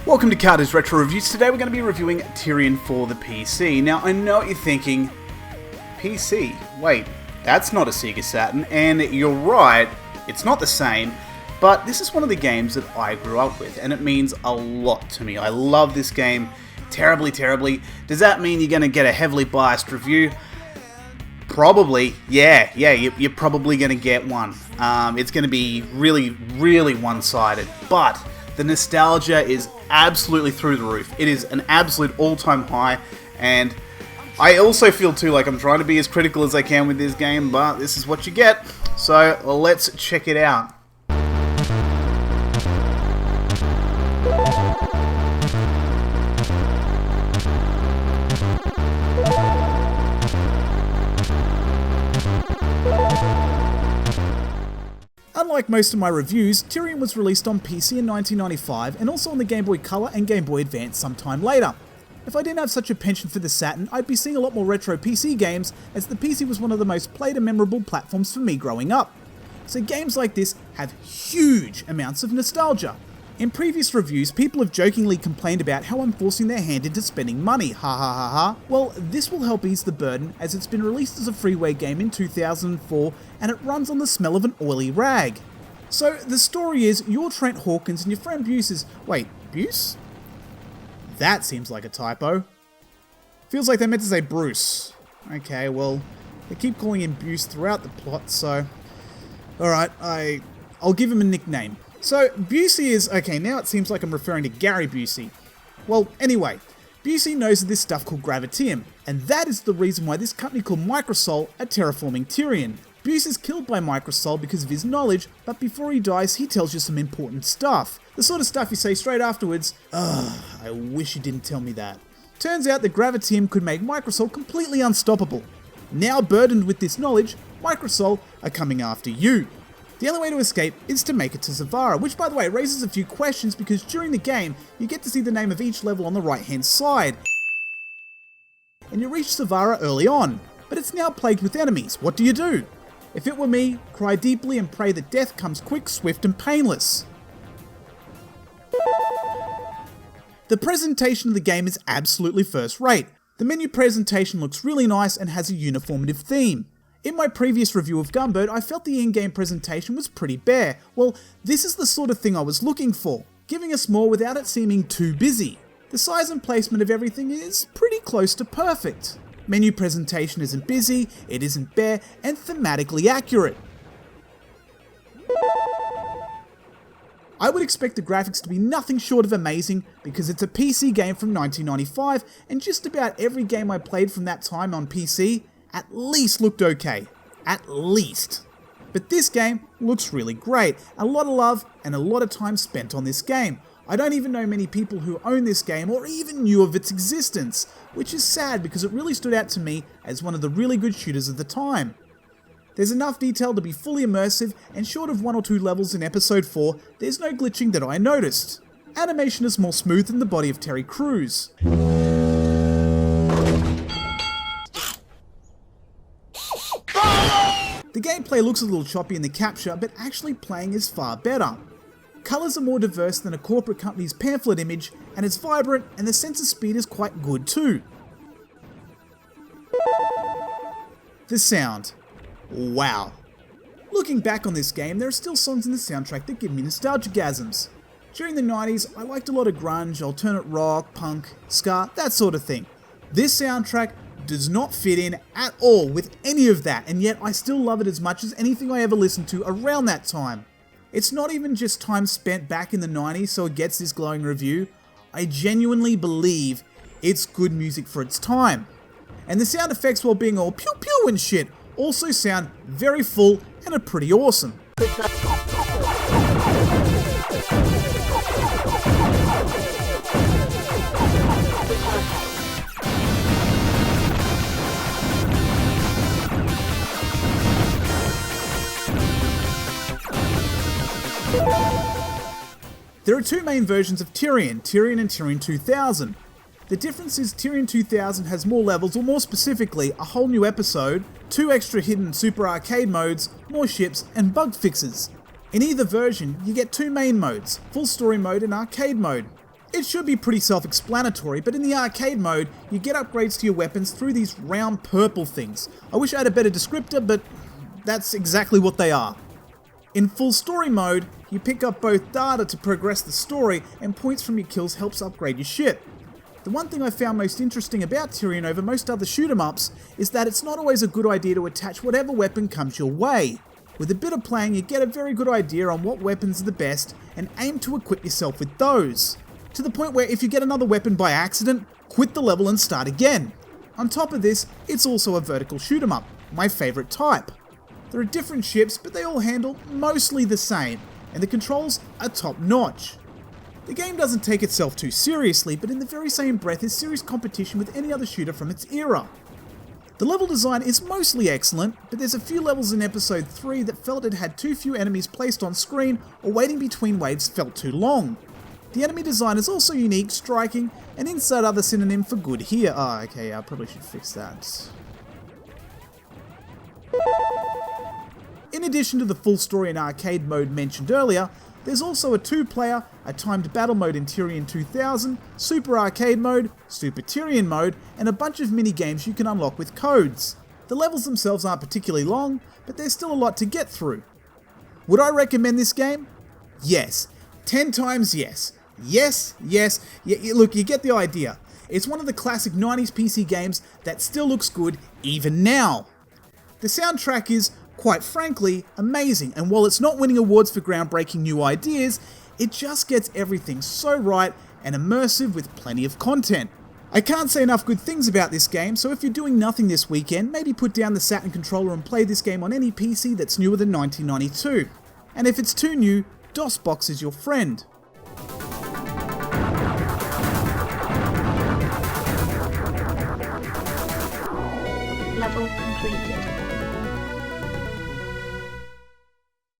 Welcome to Carter's Retro Reviews. Today we're going to be reviewing Tyrian for the PC. Now, I know what you're thinking, PC? Wait, that's not a Sega Saturn, and you're right, it's not the same, but this is one of the games that I grew up with, and it means a lot to me. I love this game terribly, terribly. Does that mean you're going to get a heavily biased review? Probably, yeah, you're probably going to get one. It's going to be really, really one-sided, but the nostalgia is absolutely through the roof. It is an absolute all-time high, and I also feel too like I'm trying to be as critical as I can with this game, but this is what you get. So let's check it out. Unlike most of my reviews, Tyrian was released on PC in 1995 and also on the Game Boy Color and Game Boy Advance sometime later. If I didn't have such a penchant for the Saturn, I'd be seeing a lot more retro PC games, as the PC was one of the most played and memorable platforms for me growing up. So games like this have huge amounts of nostalgia. In previous reviews, people have jokingly complained about how I'm forcing their hand into spending money, ha ha ha ha. Well, this will help ease the burden, as it's been released as a freeware game in 2004 and it runs on the smell of an oily rag. So the story is, you're Trent Hawkins and your friend Buse is... Wait, Buse? That seems like a typo. Feels like they meant to say Bruce. Okay, well, they keep calling him Buse throughout the plot, so... Alright, I'll give him a nickname. So, Busey is... Okay, now it seems like I'm referring to Gary Busey. Well, anyway, Busey knows of this stuff called gravitium, and that is the reason why this company called Microsol are terraforming Tyrian. Buse is killed by Microsol because of his knowledge, but before he dies, he tells you some important stuff. The sort of stuff you say straight afterwards, ugh, I wish you didn't tell me that. Turns out that gravitium could make Microsol completely unstoppable. Now burdened with this knowledge, Microsol are coming after you. The only way to escape is to make it to Zavara, which by the way raises a few questions because during the game, you get to see the name of each level on the right hand side. And you reach Zavara early on, but it's now plagued with enemies. What do you do? If it were me, cry deeply and pray that death comes quick, swift and painless. The presentation of the game is absolutely first rate. The menu presentation looks really nice and has a uniformative theme. In my previous review of Gunbird, I felt the in-game presentation was pretty bare. Well, this is the sort of thing I was looking for, giving us more without it seeming too busy. The size and placement of everything is pretty close to perfect. Menu presentation isn't busy, it isn't bare, and thematically accurate. I would expect the graphics to be nothing short of amazing because it's a PC game from 1995, and just about every game I played from that time on PC at least looked okay. At least. But this game looks really great. A lot of love and a lot of time spent on this game. I don't even know many people who own this game or even knew of its existence, which is sad because it really stood out to me as one of the really good shooters of the time. There's enough detail to be fully immersive, and short of 1 or 2 levels in episode 4, there's no glitching that I noticed. Animation is more smooth than the body of Terry Crews. The gameplay looks a little choppy in the capture, but actually playing is far better. Colours are more diverse than a corporate company's pamphlet image, and it's vibrant, and the sensor speed is quite good too. The sound. Wow. Looking back on this game, there are still songs in the soundtrack that give me nostalgia-gasms. During the 90s, I liked a lot of grunge, alternate rock, punk, ska, that sort of thing. This soundtrack does not fit in at all with any of that, and yet I still love it as much as anything I ever listened to around that time. It's not even just time spent back in the 90s so it gets this glowing review. I genuinely believe it's good music for its time. And the sound effects, while being all pew pew and shit, also sound very full and are pretty awesome. There are 2 main versions of Tyrian and Tyrian 2000. The difference is Tyrian 2000 has more levels, or more specifically, a whole new episode, 2 extra hidden super arcade modes, more ships, and bug fixes. In either version, you get 2 main modes, full story mode and arcade mode. It should be pretty self-explanatory, but in the arcade mode, you get upgrades to your weapons through these round purple things. I wish I had a better descriptor, but that's exactly what they are. In full story mode, you pick up both data to progress the story, and points from your kills helps upgrade your ship. The one thing I found most interesting about Tyrian over most other shoot 'em ups is that it's not always a good idea to attach whatever weapon comes your way. With a bit of playing, you get a very good idea on what weapons are the best and aim to equip yourself with those. To the point where if you get another weapon by accident, quit the level and start again. On top of this, it's also a vertical shoot 'em up, my favourite type. There are different ships, but they all handle mostly the same, and the controls are top notch. The game doesn't take itself too seriously, but in the very same breath is serious competition with any other shooter from its era. The level design is mostly excellent, but there's a few levels in episode 3 that felt it had too few enemies placed on screen, or waiting between waves felt too long. The enemy design is also unique, striking, and insert other synonym for good here. Okay, I probably should fix that. In addition to the full story and arcade mode mentioned earlier, there's also a 2-player, a timed battle mode in Tyrian 2000, Super Arcade mode, Super Tyrian mode, and a bunch of mini-games you can unlock with codes. The levels themselves aren't particularly long, but there's still a lot to get through. Would I recommend this game? Yes. 10 times yes. Yes. Look, you get the idea. It's one of the classic 90s PC games that still looks good even now. The soundtrack is, quite frankly, amazing, and while it's not winning awards for groundbreaking new ideas, it just gets everything so right and immersive with plenty of content. I can't say enough good things about this game, so if you're doing nothing this weekend, maybe put down the Saturn controller and play this game on any PC that's newer than 1992. And if it's too new, DOSBox is your friend. Level completed.